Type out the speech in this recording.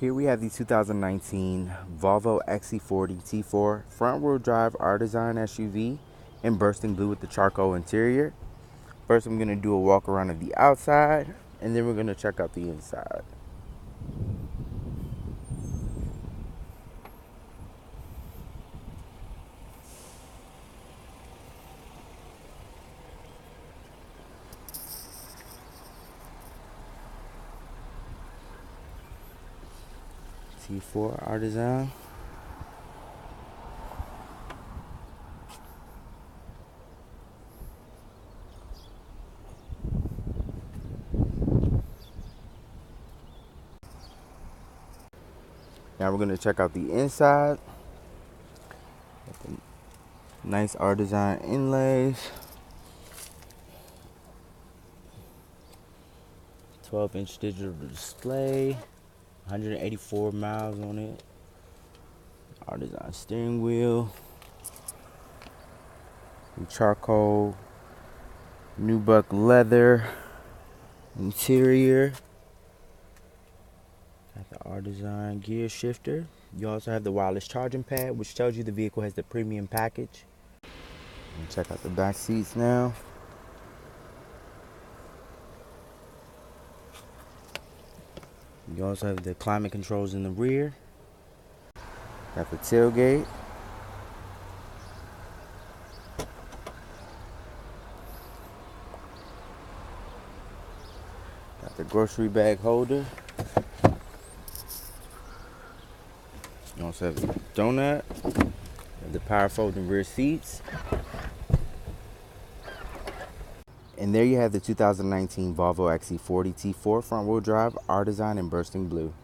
Here we have the 2019 Volvo XC40 T4 front-wheel drive R-Design SUV in bursting blue with the charcoal interior. First, I'm going to do a walk around of the outside, and then we're going to check out the inside. T4 R-Design. Now we're going to check out the inside. Nice R-Design inlays. 12-inch digital display. 184 miles on it. R-Design steering wheel. Charcoal. Nubuck leather. Interior. Got the R-Design gear shifter. You also have the wireless charging pad, which tells you the vehicle has the premium package. Check out the back seats now. You also have the climate controls in the rear. Got the tailgate. Got the grocery bag holder. You also have the donut. The power folding rear seats. And there you have the 2019 Volvo XC40 T4 front-wheel drive R-Design in bursting blue.